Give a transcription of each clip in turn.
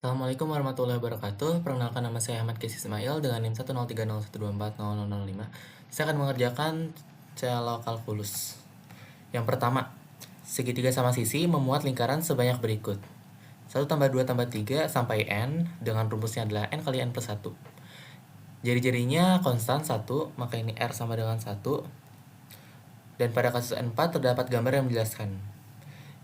Assalamualaikum warahmatullahi wabarakatuh. Perkenalkan nama saya Ahmad Kais Ismail dengan NIM 10301240005. Saya akan mengerjakan celo kalkulus. Yang pertama, segitiga sama sisi memuat lingkaran sebanyak berikut. 1 tambah 2 tambah 3 sampai N dengan rumusnya adalah N kali N plus 1. Jari-jarinya konstan 1, maka ini R sama dengan 1. Dan pada kasus N4 terdapat gambar yang menjelaskan.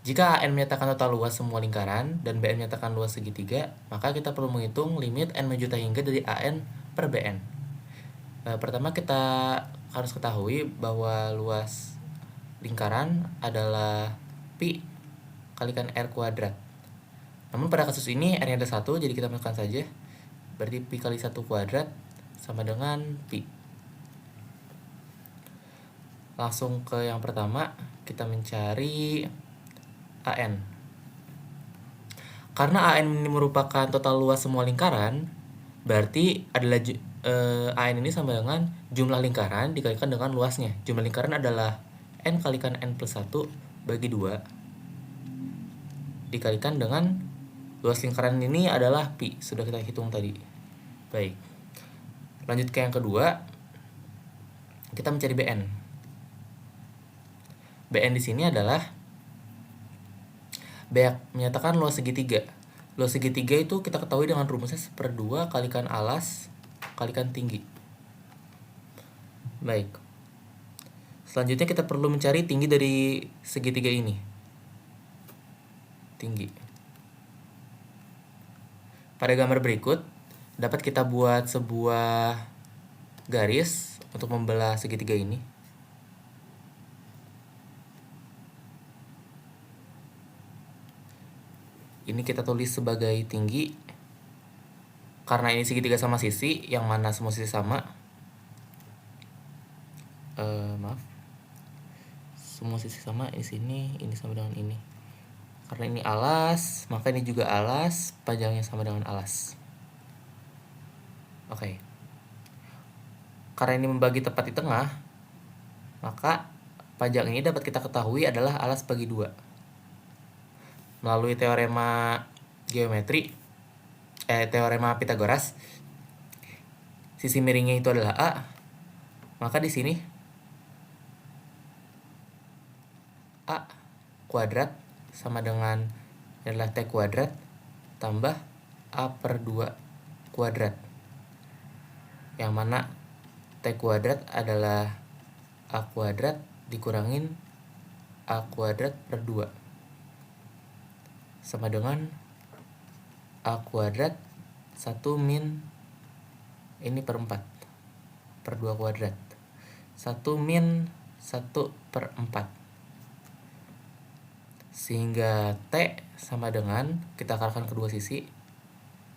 Jika AN menyatakan total luas semua lingkaran dan BN menyatakan luas segitiga, maka kita perlu menghitung limit N menjuta hingga dari AN per BN. Pertama kita harus ketahui bahwa luas lingkaran adalah pi kalikan R kuadrat. Namun pada kasus ini R-nya ada 1, jadi kita masukkan saja. Berarti pi kali 1 kuadrat sama dengan pi. Langsung ke yang pertama, kita mencari AN. Karena AN ini merupakan total luas semua lingkaran, berarti adalah AN ini sama dengan jumlah lingkaran dikalikan dengan luasnya. Jumlah lingkaran adalah N kalikan N plus 1 bagi 2 dikalikan dengan luas lingkaran ini adalah pi. Sudah kita hitung tadi. Baik. Lanjut ke yang kedua. Kita mencari BN. BN di sini adalah menyatakan luas segitiga. Luas segitiga itu kita ketahui dengan rumusnya 1/2 kalikan alas kalikan tinggi. Baik. Selanjutnya kita perlu mencari tinggi dari segitiga ini. Tinggi. Pada gambar berikut dapat kita buat sebuah garis untuk membelah segitiga ini. Ini kita tulis sebagai tinggi. Karena ini segitiga sama sisi, yang mana semua sisi sama. Semua sisi sama di sini, ini sama dengan ini. Karena ini alas, maka ini juga alas, panjangnya sama dengan alas. Oke. Karena ini membagi tepat di tengah, maka panjang ini dapat kita ketahui adalah alas bagi 2. Melalui teorema geometri, teorema Pitagoras, sisi miringnya itu adalah A, maka di sini A kuadrat sama dengan adalah T kuadrat tambah A per 2 kuadrat, yang mana T kuadrat adalah A kuadrat dikurangin A kuadrat per 2 sama dengan A kuadrat 1 min ini per 4 per 2 kuadrat 1 min 1 per 4, sehingga T sama dengan, kita akarkan kedua sisi,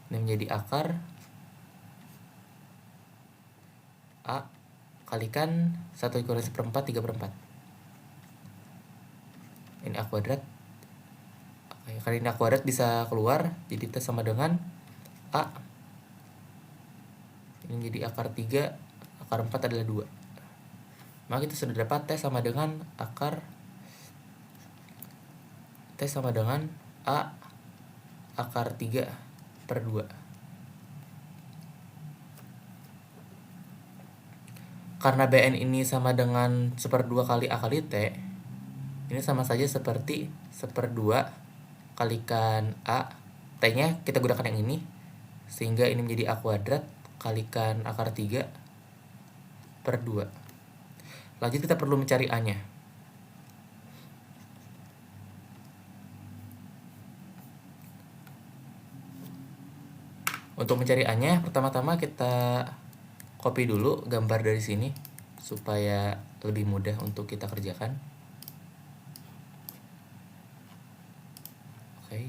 ini menjadi akar A kalikan 1 dikurangi 1/4 3/4. Ini A kuadrat. Karena ini A kuadrat bisa keluar, jadi T sama dengan A. Ini menjadi akar 3, akar 4 adalah 2. Maka kita sudah dapat T sama dengan A akar 3 per 2. Karena BN ini sama dengan 1/2 kali A kali T, ini sama saja seperti 1/2 kalikan A, T-nya kita gunakan yang ini, sehingga ini menjadi A kuadrat kalikan akar 3 per 2. Lanjut kita perlu mencari A-nya. Untuk mencari A-nya, pertama-tama kita copy dulu gambar dari sini supaya lebih mudah untuk kita kerjakan. Oke.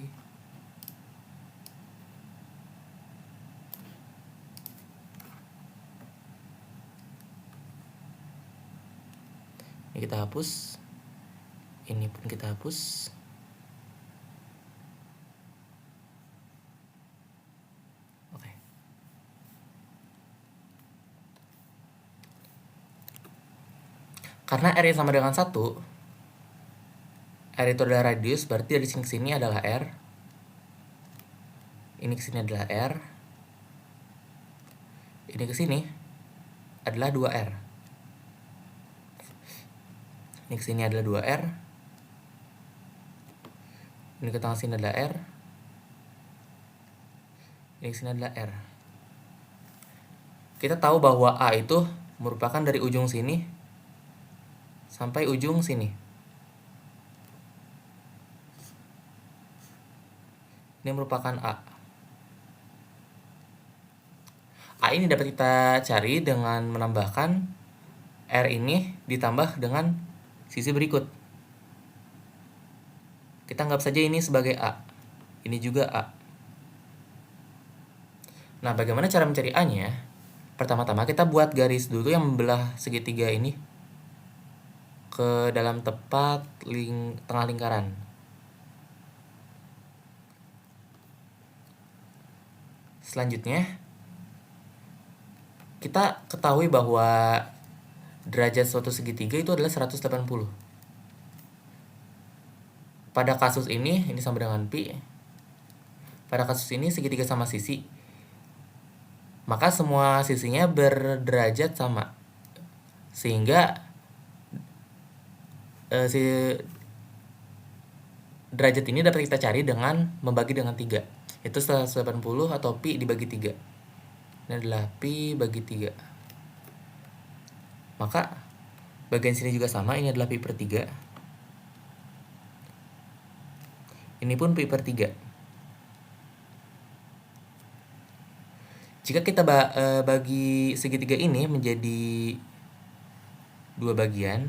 Ini kita hapus. Ini pun kita hapus. Oke. Karena R sama dengan 1, R itu adalah radius, berarti dari sini ke sini adalah R. ini ke sini adalah R, ini ke sini adalah 2R. Ini ke sini adalah 2R. Ini ke tengah sini adalah R. Ini ke sini adalah R. Kita tahu bahwa A itu merupakan dari ujung sini sampai ujung sini. Ini merupakan A. A ini dapat kita cari dengan menambahkan R ini ditambah dengan sisi berikut. Kita anggap saja ini sebagai A. Ini juga A. Nah, bagaimana cara mencari A-nya? Pertama-tama kita buat garis dulu yang membelah segitiga ini ke dalam tepat tengah lingkaran. Selanjutnya, kita ketahui bahwa derajat suatu segitiga itu adalah 180. Pada kasus ini sama dengan pi. Pada kasus ini segitiga sama sisi. Maka semua sisinya berderajat sama. Sehingga si derajat ini dapat kita cari dengan membagi dengan 3. Itu 180 atau pi dibagi 3. Ini adalah pi bagi 3. Maka bagian sini juga sama, ini adalah pi per 3. Ini pun pi per 3. Jika kita bagi segitiga ini menjadi 2 bagian,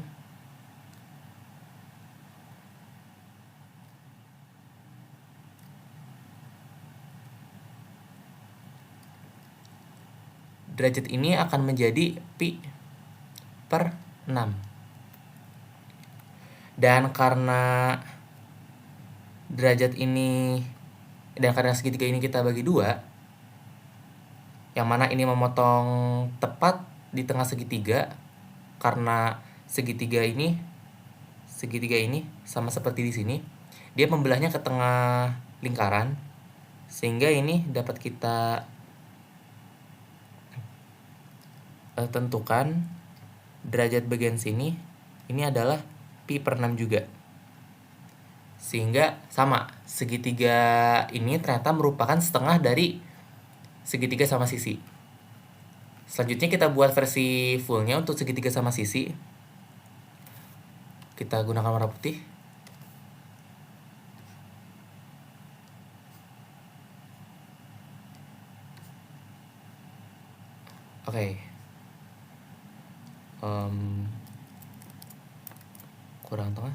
derajat ini akan menjadi pi per 6. Dan karena derajat ini dan karena segitiga ini kita bagi 2, yang mana ini memotong tepat di tengah segitiga, karena segitiga ini sama seperti di sini, dia membelahnya ke tengah lingkaran, sehingga ini dapat kita tentukan derajat bagian sini ini adalah pi per 6 juga. Sehingga sama, segitiga ini ternyata merupakan setengah dari segitiga sama sisi. Selanjutnya kita buat versi fullnya untuk segitiga sama sisi. Kita gunakan warna putih. Oke. Kurang tengah.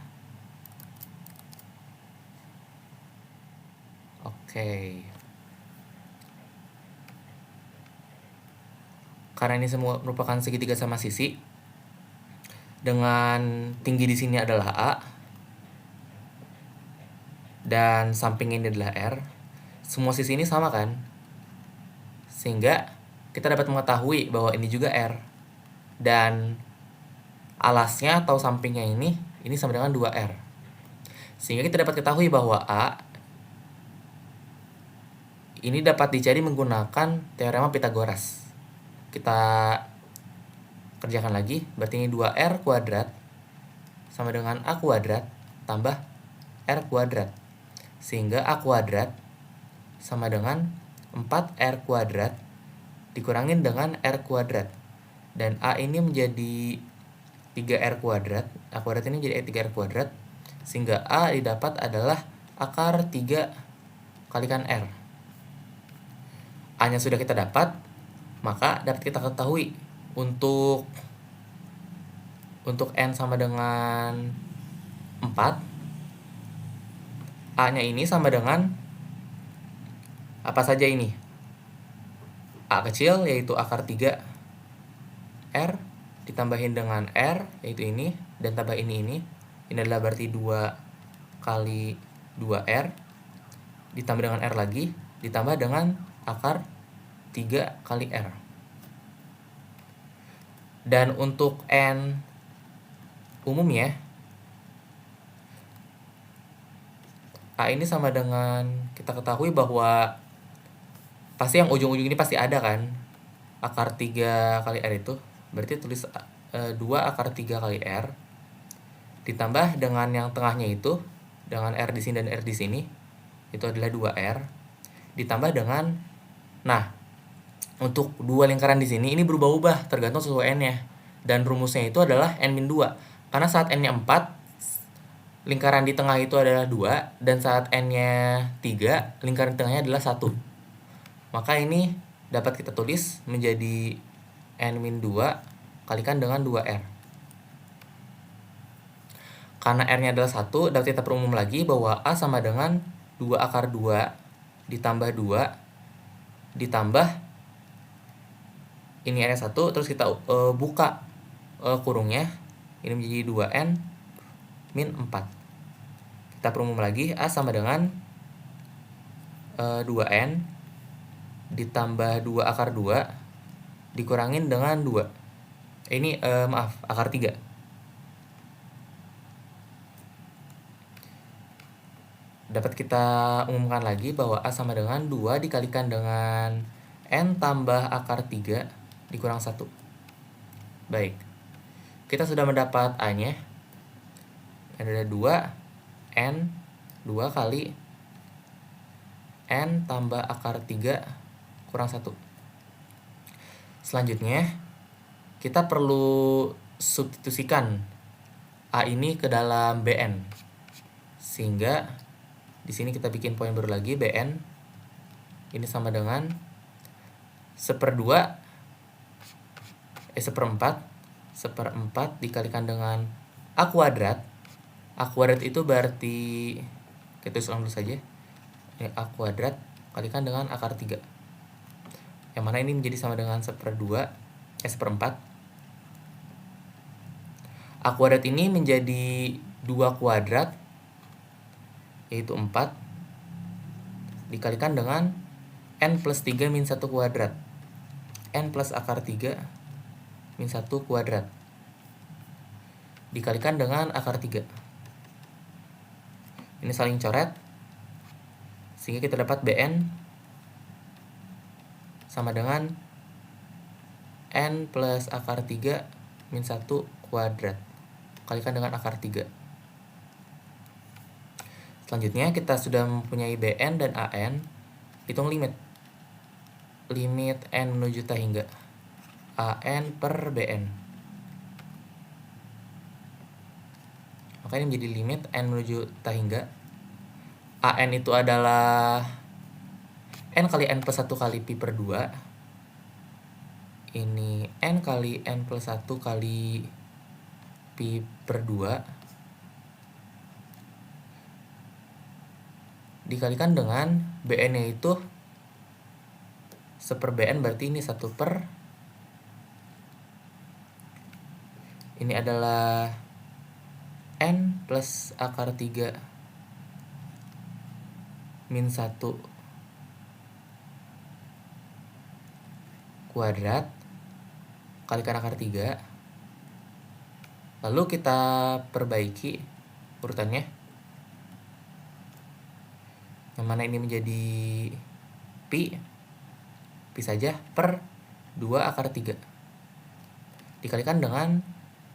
Oke. Karena ini semua merupakan segitiga sama sisi, dengan tinggi di sini adalah A dan samping ini adalah R. Semua sisi ini sama kan? Sehingga kita dapat mengetahui bahwa ini juga R. Dan alasnya atau sampingnya ini sama dengan 2R. Sehingga kita dapat ketahui bahwa A ini dapat dicari menggunakan teorema Pythagoras. Kita kerjakan lagi, berarti ini 2R kuadrat sama dengan A kuadrat tambah R kuadrat. Sehingga A kuadrat sama dengan 4R kuadrat dikurangin dengan R kuadrat. Dan A ini menjadi 3R kuadrat. A kuadrat ini menjadi 3R kuadrat. Sehingga A didapat adalah akar 3 kalikan R. A-nya sudah kita dapat, maka dapat kita ketahui untuk N sama dengan 4, A-nya ini sama dengan apa saja ini? A kecil yaitu akar 3 R ditambahin dengan R yaitu ini, dan tambah ini adalah berarti 2 kali 2R ditambah dengan R lagi ditambah dengan akar 3 kali R. Dan untuk N umumnya, A ini sama dengan, kita ketahui bahwa pasti yang ujung-ujung ini pasti ada kan, akar 3 kali R itu berarti tulis 2 akar 3 kali R ditambah dengan yang tengahnya itu, dengan R di sini dan R di sini, itu adalah 2R ditambah dengan, nah untuk dua lingkaran di sini ini berubah-ubah tergantung sesuai n-nya, dan rumusnya itu adalah n-2 karena saat n-nya 4 lingkaran di tengah itu adalah 2, dan saat n-nya 3 lingkaran di tengahnya adalah 1. Maka ini dapat kita tulis menjadi n-2 kalikan dengan 2R. Karena R-nya adalah 1, dapat kita perumum lagi bahwa A sama dengan 2 akar 2 ditambah 2 ditambah ini R-nya 1, terus kita buka kurungnya, ini menjadi 2N min 4. Kita perumum lagi, A sama dengan 2N ditambah 2 akar 2 dikurangin dengan 2. Ini akar 3. Dapat kita umumkan lagi bahwa A sama dengan 2 dikalikan dengan N tambah akar 3 dikurang 1. Baik, kita sudah mendapat A-nya. Ada 2 N 2 kali N tambah akar 3 kurang 1. Selanjutnya kita perlu substitusikan A ini ke dalam BN, sehingga di sini kita bikin poin baru lagi, BN ini sama dengan seperempat dikalikan dengan A kuadrat. A kuadrat itu berarti, kita tulis ulang dulu saja, ini A kuadrat kalikan dengan akar 3, yang mana ini menjadi sama dengan seperempat. A kuadrat ini menjadi 2 kuadrat, yaitu 4, dikalikan dengan N plus 3 min 1 kuadrat. N plus akar 3 min 1 kuadrat dikalikan dengan akar 3. Ini saling coret, sehingga kita dapat BN sama dengan N plus akar 3 min 1 kuadrat kalikan dengan akar 3. Selanjutnya kita sudah mempunyai BN dan AN. Hitung limit N menuju ta hingga AN per BN. Maka ini menjadi limit N menuju ta hingga AN itu adalah N kali N plus 1 kali Pi per 2. Ini N kali N plus 1 kali Pi per 2 dikalikan dengan BN-nya itu seper BN, berarti ini 1 per, ini adalah N plus akar 3 min 1 kuadrat kalikan akar 3. Lalu kita perbaiki urutannya, yang mana ini menjadi Pi saja per 2 akar 3 dikalikan dengan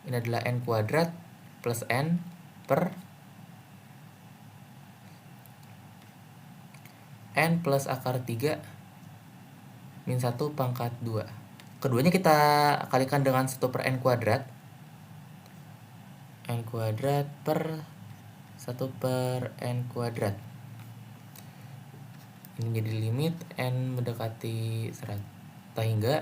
ini adalah N kuadrat plus N per N plus akar 3 min 1 pangkat 2. Keduanya kita kalikan dengan 1 per N kuadrat. N kuadrat per 1 per N kuadrat. Ini menjadi limit N mendekati 100 hingga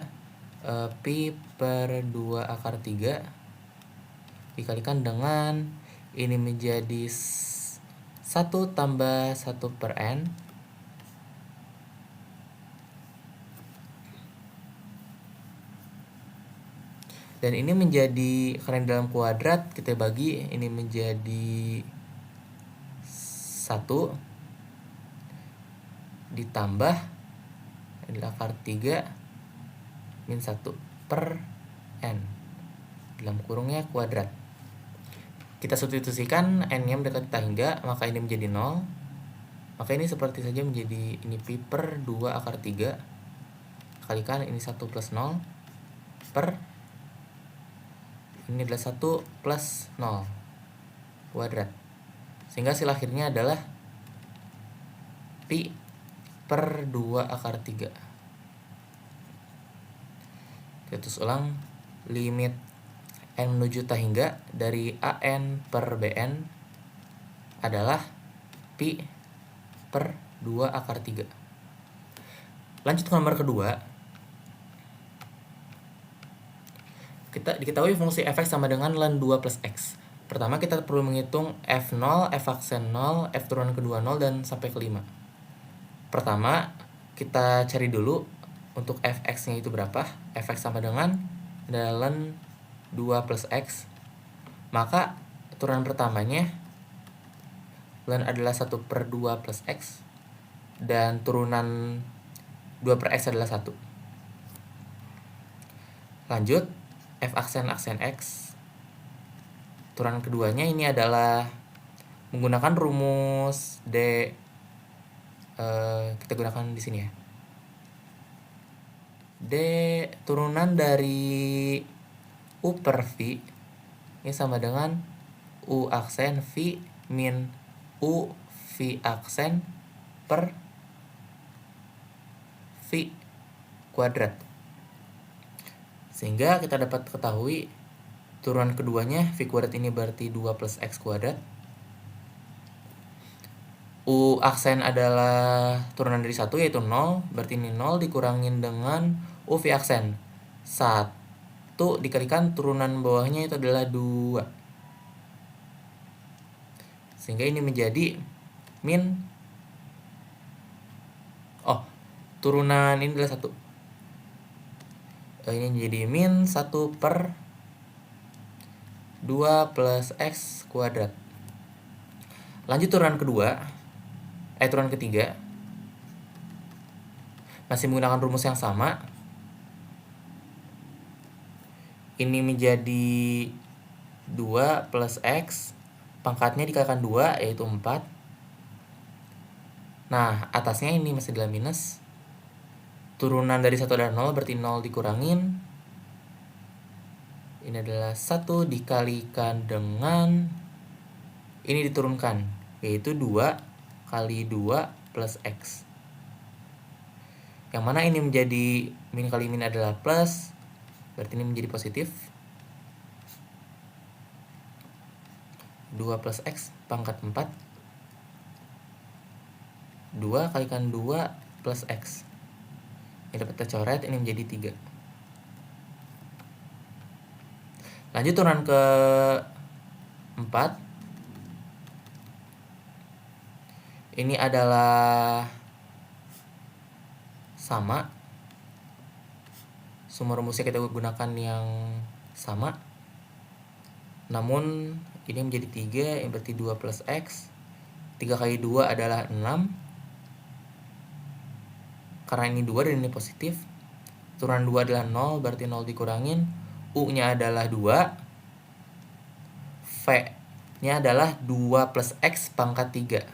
Pi per 2 akar 3 dikalikan dengan ini menjadi 1 tambah 1 per N dan ini menjadi, karena dalam kuadrat kita bagi, ini menjadi 1 ditambah ini akar 3 min 1 per N dalam kurungnya kuadrat. Kita substitusikan N-nya mendekati ta hingga, maka ini menjadi 0. Maka ini seperti saja menjadi ini pi per 2 akar 3 kalikan ini 1 plus 0 per ini adalah 1 plus 0 kuadrat. Sehingga hasil akhirnya adalah pi per 2 akar 3. Kita terus ulang, limit n menuju tak hingga dari an per bn adalah pi per 2 akar 3. Lanjut ke nomor kedua. Kita diketahui fungsi fx sama dengan ln 2 plus x. Pertama kita perlu menghitung f0, f aksen 0, f turunan kedua 0, dan sampai ke 5. Pertama kita cari dulu untuk fx-nya itu berapa. Fx sama dengan ln 2 plus x. Maka turunan pertamanya ln adalah 1 per 2 plus x. Dan turunan 2 per x adalah 1. Lanjut, f aksen x. Turunan keduanya ini adalah menggunakan rumus D. Kita gunakan di sini ya. D turunan dari U per V ini sama dengan U aksen V min U V aksen per V kuadrat. Sehingga kita dapat ketahui turunan keduanya V kuadrat ini berarti 2 plus X kuadrat. U aksen adalah turunan dari 1 yaitu 0, berarti ini 0 dikurangin dengan U V aksen 1 dikalikan turunan bawahnya itu adalah 2. Sehingga ini menjadi min turunan ini adalah 1. Ini menjadi min 1 per 2 plus X kuadrat. Lanjut turunan ketiga. Masih menggunakan rumus yang sama. Ini menjadi 2 plus X. Pangkatnya dikalikan 2 yaitu 4. Nah, atasnya ini masih dalam minus. Turunan dari 1 adalah 0, berarti 0 dikurangin. Ini adalah 1 dikalikan dengan ini diturunkan, yaitu 2 kali 2 plus X. Yang mana ini menjadi min kali min adalah plus, berarti ini menjadi positif. 2 plus X pangkat 4. 2 kalikan 2 plus X. Ini dapat kita coret, ini menjadi 3. Lanjut turunan ke 4. Ini adalah sama. Sumber rumusnya kita gunakan yang sama. Namun ini menjadi 3, yang berarti 2 plus X. 3 kali 2 adalah 6. Karena ini 2 dan ini positif. Turunan 2 adalah 0, berarti 0 dikurangin. U-nya adalah 2. V-nya adalah 2 plus X pangkat 3.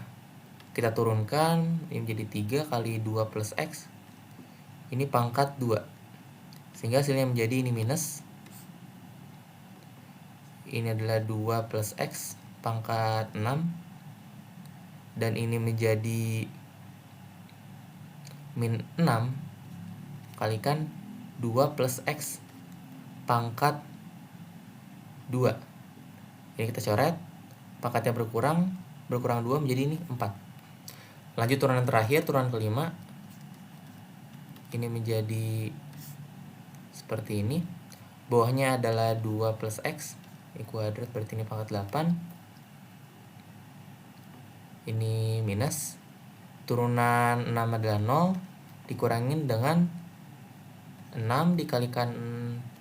Kita turunkan, ini menjadi 3 kali 2 plus X. Ini pangkat 2. Sehingga hasilnya menjadi ini minus. Ini adalah 2 plus X pangkat 6. Dan ini menjadi min 6 kalikan 2 plus X pangkat 2. Ini kita coret, pangkatnya berkurang 2 menjadi ini 4. Lanjut turunan terakhir, turunan kelima. Ini menjadi seperti ini. Bawahnya adalah 2 plus X. Ini kuadrat, berarti ini pangkat 8. Ini minus. Turunan 6 adalah 0. Dikurangin dengan 6 dikalikan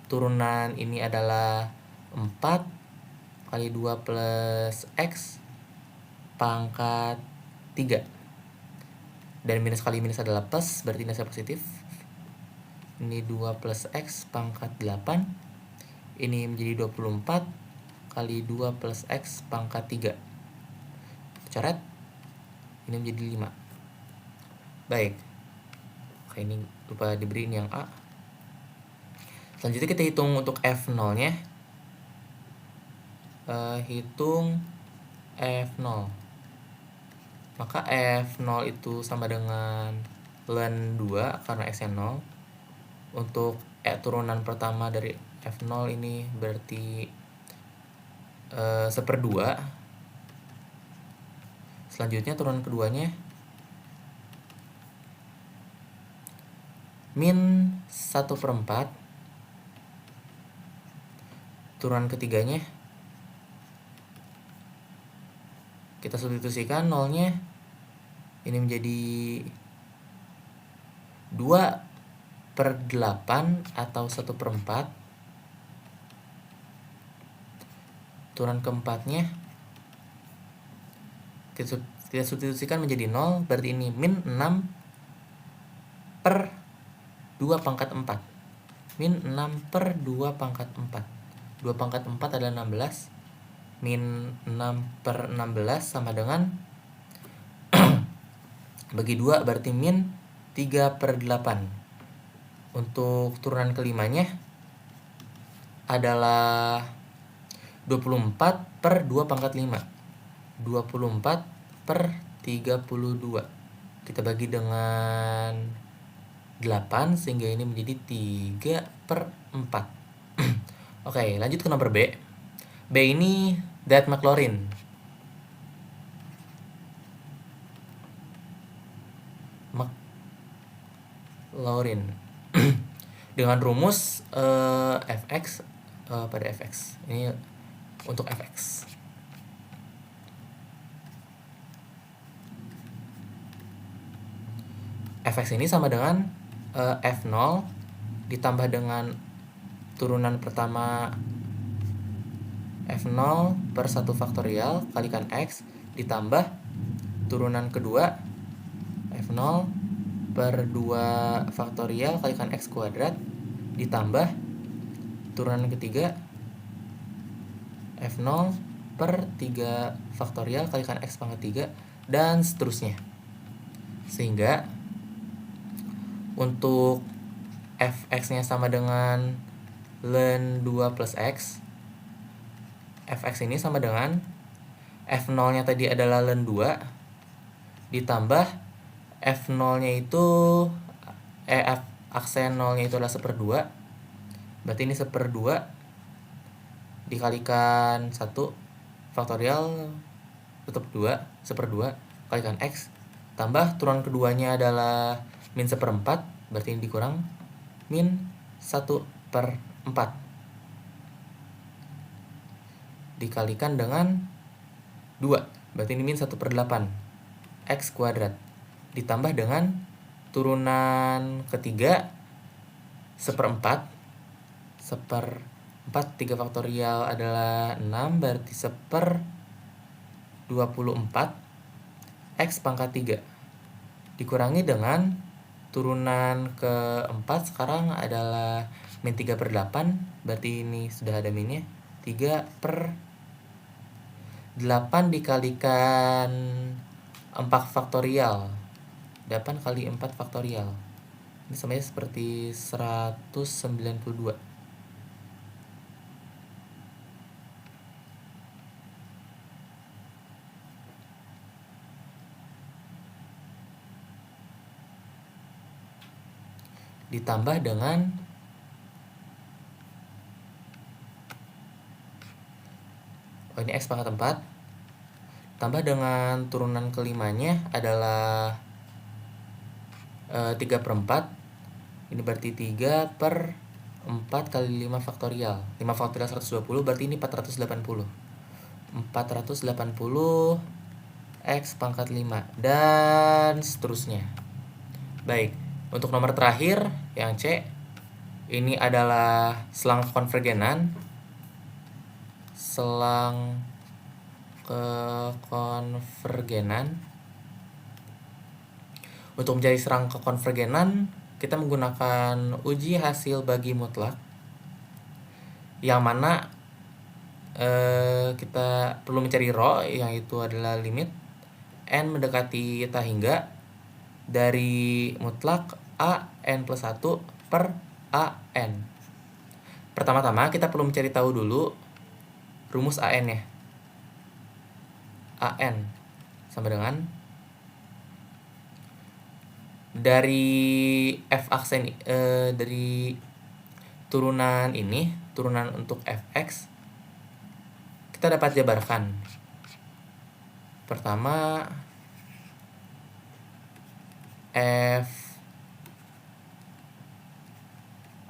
turunan ini adalah 4 kali 2 plus X pangkat 3. Dan minus kali minus adalah plus, berarti nilai positif. Ini 2 plus X pangkat 8. Ini menjadi 24 kali 2 plus X pangkat 3. Coret. ini menjadi 5. Baik. Oke, ini lupa diberiin yang A. Selanjutnya kita hitung untuk F0-nya. Hitung F0. Maka F0 itu sama dengan ln 2 karena X-nya 0. Untuk turunan pertama dari F0 ini berarti 1/2. Selanjutnya turunan keduanya min 1/4. Turunan ketiganya kita substitusikan nolnya, ini menjadi 2/8 atau 1/4. Turunan keempatnya kita substitusikan menjadi 0, berarti ini min 6/2/4. Min 6/2/4. 2/4 adalah 16. Min 6/16 sama dengan bagi 2 berarti min 3/8. Untuk turunan kelimanya adalah 24/2/5. 24/32. Kita bagi dengan 8 sehingga ini menjadi 3/4. Oke, lanjut ke nomor B. B ini diethylchlorine. Chlorine. Dengan rumus Fx pada Fx. Ini untuk Fx. Fx ini sama dengan F0 ditambah dengan turunan pertama F0 per 1 faktorial kalikan X ditambah turunan kedua F0 per 2 faktorial kalikan X kuadrat ditambah turunan ketiga F0 per 3 faktorial kalikan X pangkat 3 dan seterusnya. Sehingga untuk Fx-nya sama dengan ln 2 plus X. Fx ini sama dengan F0-nya tadi adalah ln 2 ditambah F0-nya itu aksen 0-nya itu adalah 1/2. Berarti ini 1/2 dikalikan 1 faktorial tetap 2, 1/2 kalikan X tambah turunan keduanya adalah min 1/4, berarti ini dikurang min 1/4 dikalikan dengan 2, berarti ini min 1/8 X kuadrat ditambah dengan turunan ketiga 1/4. 3 faktorial adalah 6, berarti 1/24 X pangkat 3 dikurangi dengan turunan keempat sekarang adalah min 3/8, berarti ini sudah ada minnya 3/8 dikalikan 4 faktorial 8 kali 4 faktorial ini samanya seperti 192. Ditambah dengan ini X pangkat 4 tambah dengan turunan kelimanya adalah 3/4. Ini berarti 3/4 kali 5 faktorial 5 faktorial 120, berarti ini 480 X pangkat 5 dan seterusnya. Baik, untuk nomor terakhir yang C, ini adalah selang kekonvergenan. Selang kekonvergenan. Untuk mencari selang kekonvergenan, kita menggunakan uji hasil bagi mutlak, yang mana kita perlu mencari rho, yang itu adalah limit n mendekati tak hingga dari mutlak a n plus 1 per a n. Pertama-tama kita perlu mencari tahu dulu rumus an ya. An sama dengan dari f aksen dari turunan ini, turunan untuk fx, kita dapat jabarkan. Pertama, f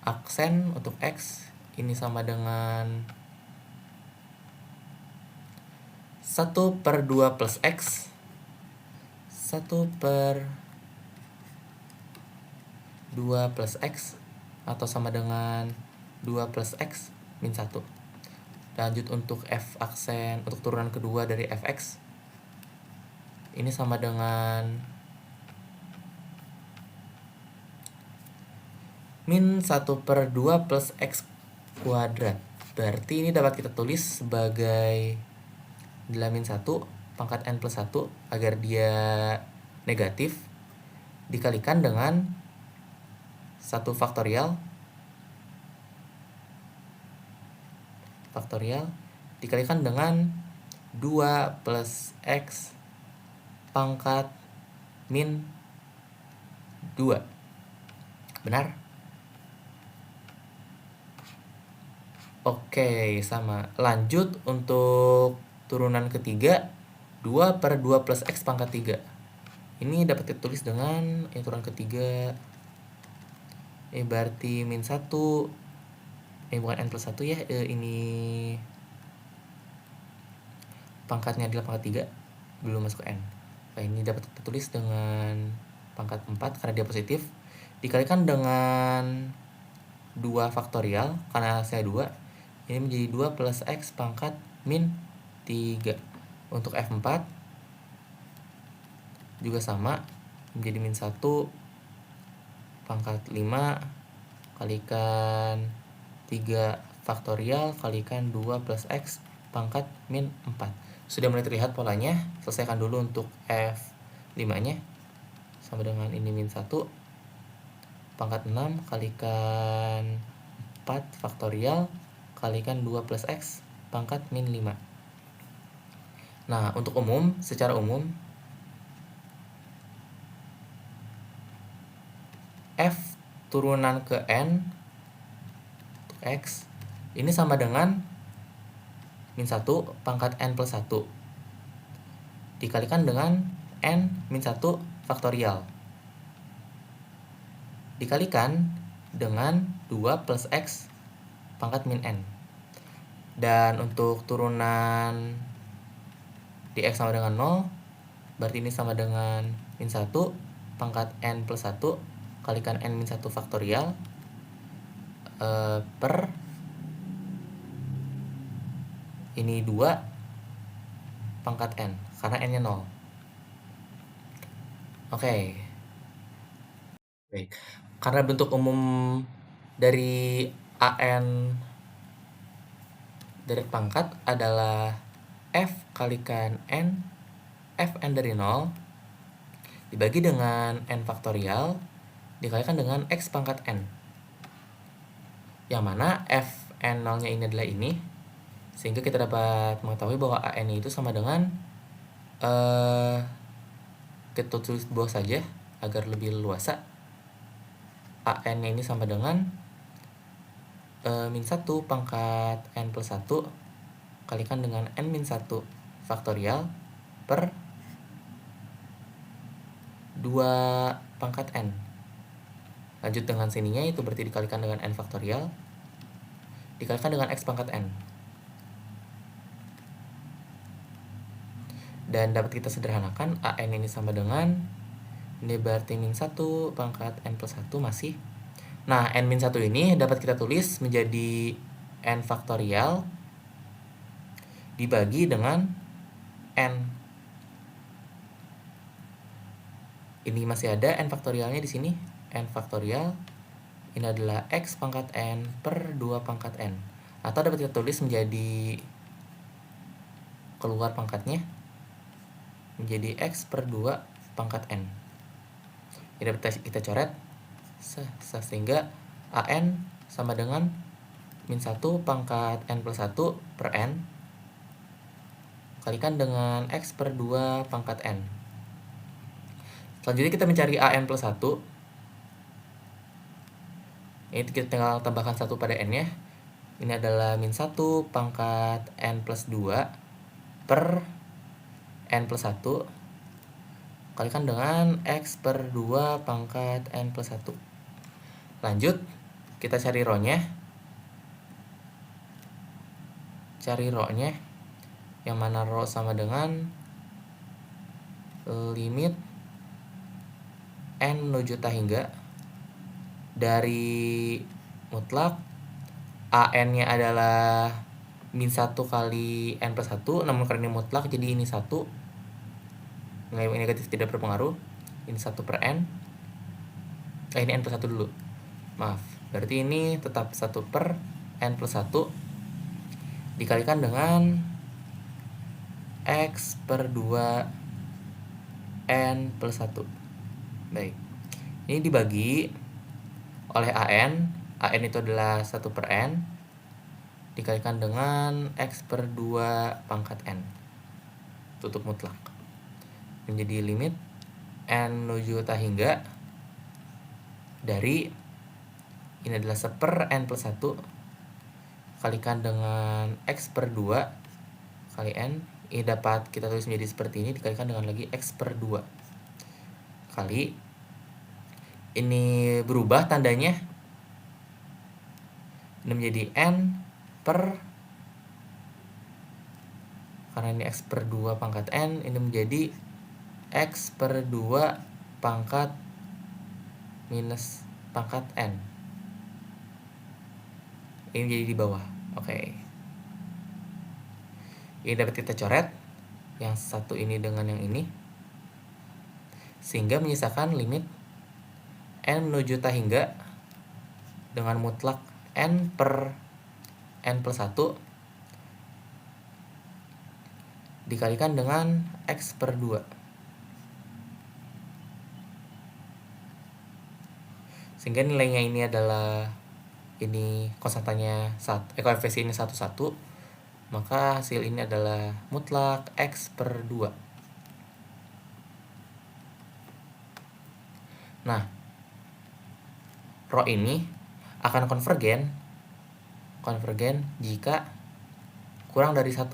aksen untuk x ini sama dengan 1/2 plus x, 1/2 plus x, atau sama dengan 2 plus x min 1. Lanjut untuk f aksen untuk turunan kedua dari fx, ini sama dengan min 1/2 plus x kuadrat. Berarti ini dapat kita tulis sebagai min 1 pangkat n plus 1 agar dia negatif, dikalikan dengan 1 faktorial dikalikan dengan 2 plus x pangkat min 2. Benar? Oke, sama. Lanjut untuk turunan ketiga, 2/2 plus x pangkat 3. Ini dapat ditulis dengan turunan ketiga, berarti min 1, bukan n plus 1 ya, ini pangkatnya adalah pangkat 3, belum masuk n. Nah, ini dapat kita tulis dengan pangkat 4 karena dia positif, dikalikan dengan 2 faktorial karena saya 2, ini menjadi 2 plus x pangkat min 3. Untuk f4 juga sama, menjadi min 1 pangkat 5 kalikan 3 faktorial kalikan 2 plus x pangkat min 4. Sudah mulai terlihat polanya. Selesaikan dulu untuk f5-nya. Sama dengan ini min 1 pangkat 6 kalikan 4 faktorial kalikan 2 plus x pangkat min 5. Nah, untuk umum, secara umum f turunan ke n untuk x ini sama dengan min 1 pangkat n plus 1 dikalikan dengan n min 1 faktorial dikalikan dengan 2 plus x pangkat min n. Dan untuk turunan di x sama dengan 0, berarti ini sama dengan min 1 pangkat n plus 1 kalikan n min 1 faktorial per ini 2 pangkat n karena n-nya 0. Oke. Baik. Karena bentuk umum dari an dari pangkat adalah f kalikan n, fn dari 0 dibagi dengan n faktorial dikalikan dengan x pangkat n, yang mana fn 0-nya ini adalah ini, sehingga kita dapat mengetahui bahwa an itu sama dengan kita tulis di bawah saja agar lebih luasa. an-nya ini sama dengan min 1 pangkat n plus 1 kalikan dengan n min 1 faktorial per 2 pangkat n. Lanjut dengan sininya, itu berarti dikalikan dengan n faktorial dikalikan dengan x pangkat n. Dan dapat kita sederhanakan, an ini sama dengan ini berarti min 1 pangkat n plus 1 masih. Nah, n min 1 ini dapat kita tulis menjadi n faktorial dibagi dengan n. Ini masih ada n faktorialnya di sini. N faktorial ini adalah x pangkat n per 2 pangkat n. Atau dapat kita tulis menjadi keluar pangkatnya menjadi X per 2 pangkat N. Ini dapat kita coret, sehingga AN sama dengan min 1 pangkat N plus 1 per N kalikan dengan X per 2 pangkat N. Selanjutnya kita mencari AN plus 1. Ini kita tinggal tambahkan 1 pada N ya. Ini adalah min 1 pangkat N plus 2 per N plus 1 kalikan dengan X per 2 pangkat N plus 1. Lanjut, kita cari rho-nya. Cari rho-nya, yang mana rho sama dengan limit N menuju tak hingga dari mutlak AN-nya adalah min 1 kali N plus 1, namun karena ini mutlak jadi ini 1. Nilai negatif tidak berpengaruh. Ini 1 per N. Ini N plus 1 dulu. Maaf, berarti ini tetap 1 per N plus 1 dikalikan dengan X per 2 N plus 1. Baik, ini dibagi oleh AN. AN itu adalah 1 per N dikalikan dengan X per 2 pangkat N. Tutup mutlak. Menjadi limit N menuju tak hingga dari ini adalah 1 per N plus 1 kalikan dengan X per 2 kali N. Ini dapat kita tulis menjadi seperti ini, dikalikan dengan lagi X per 2 kali. Ini berubah tandanya. Ini menjadi N per, karena ini X per 2 pangkat N, ini menjadi X per 2 pangkat minus pangkat N. Ini jadi di bawah. Oke. Ini dapat kita coret yang satu ini dengan yang ini, sehingga menyisakan limit N menuju tak hingga dengan mutlak N per N plus 1 dikalikan dengan X per 2. Sehingga nilainya ini adalah, ini konstantanya koefisiennya 1, 1, maka hasil ini adalah mutlak X per 2. Nah, rho ini akan konvergen jika kurang dari 1.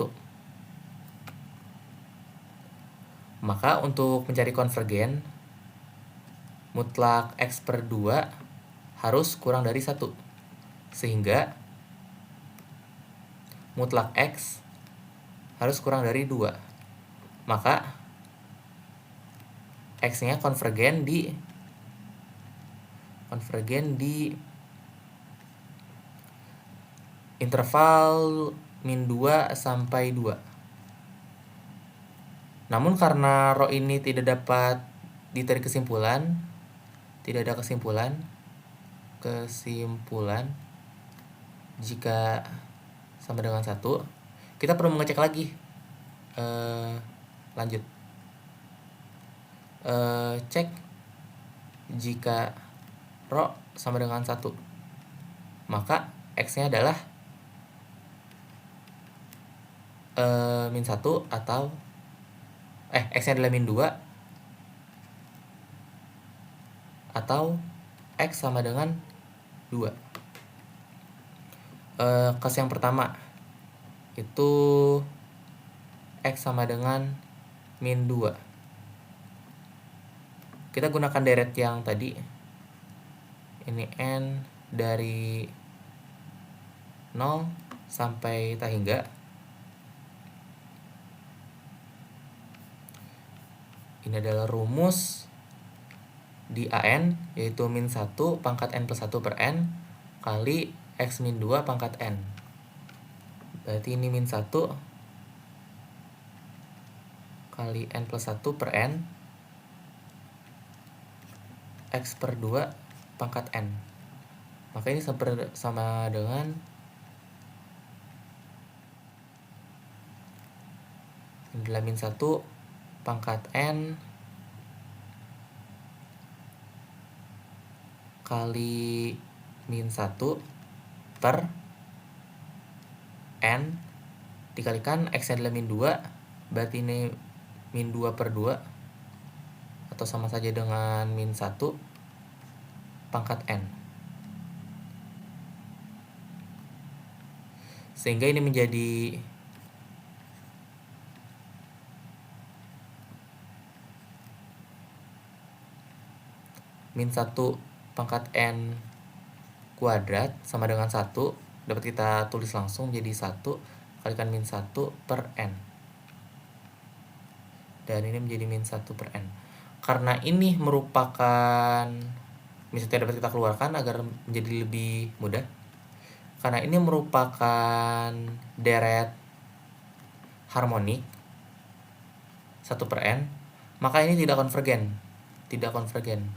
Maka untuk mencari konvergen, mutlak X per 2 harus kurang dari 1. Sehingga mutlak X harus kurang dari 2. Maka X-nya konvergen di interval min 2 sampai 2. Namun karena rho ini tidak dapat ditarik kesimpulan, tidak ada kesimpulan jika sama dengan 1, kita perlu mengecek lagi. Lanjut. Cek jika rho sama dengan 1, maka X-nya adalah min 1 atau X-nya adalah min 2 atau X sama dengan 2. Kasus yang pertama itu X sama dengan min 2. Kita gunakan deret yang tadi. Ini N dari 0 sampai tak hingga. Ini adalah rumus di AN, yaitu min 1 pangkat N plus 1 per N kali X min 2 pangkat N. Berarti ini min 1 kali N plus 1 per N X per 2 pangkat N. Maka ini sama dengan ini adalah min 1 pangkat N kali min 1 per N dikalikan X-nya adalah min 2, berarti ini min 2 per 2 atau sama saja dengan min 1 pangkat N. Sehingga ini menjadi min 1 pangkat N kuadrat sama dengan 1, dapat kita tulis langsung jadi 1 kalikan min 1 per N. Dan ini menjadi min 1 per N. Karena ini merupakan, misalnya dapat kita keluarkan agar menjadi lebih mudah. Karena ini merupakan deret harmonik 1 per N, maka ini tidak konvergen. Tidak konvergen.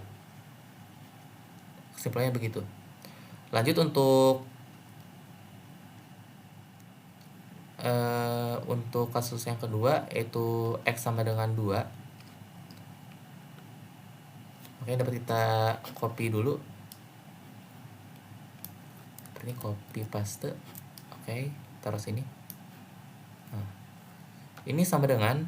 Kesimpulannya begitu. Lanjut untuk kasus yang kedua, yaitu X sama dengan 2. Oke, dapat kita copy dulu. Ini copy paste. Oke, taruh sini. Nah, ini sama dengan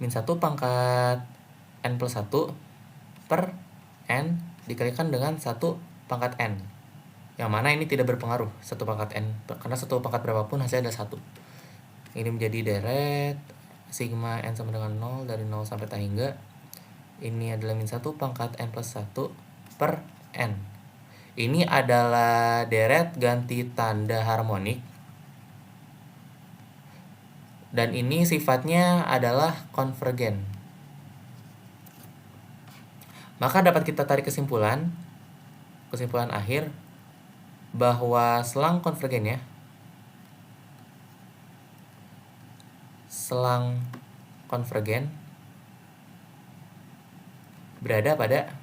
min 1 pangkat N plus 1 per N dikalikan dengan 1 pangkat N. Yang mana ini tidak berpengaruh 1 pangkat N, karena 1 pangkat berapapun hasilnya adalah 1. Ini menjadi deret sigma N sama dengan 0 dari 0 sampai tak hingga. Ini adalah min 1 pangkat N plus 1 per N. Ini adalah deret ganti tanda harmonik. Dan ini sifatnya adalah konvergen. Maka dapat kita tarik kesimpulan akhir bahwa selang konvergen ya, selang konvergen berada pada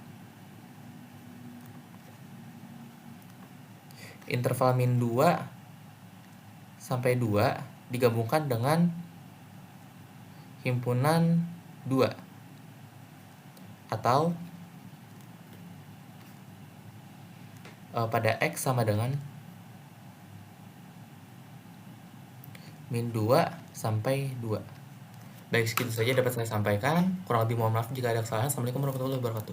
interval min 2 sampai 2 digabungkan dengan himpunan 2 atau pada X sama dengan min 2 sampai 2. Baik, segitu saja dapat saya sampaikan. Kurang lebih mohon maaf jika ada kesalahan. Assalamualaikum warahmatullahi wabarakatuh.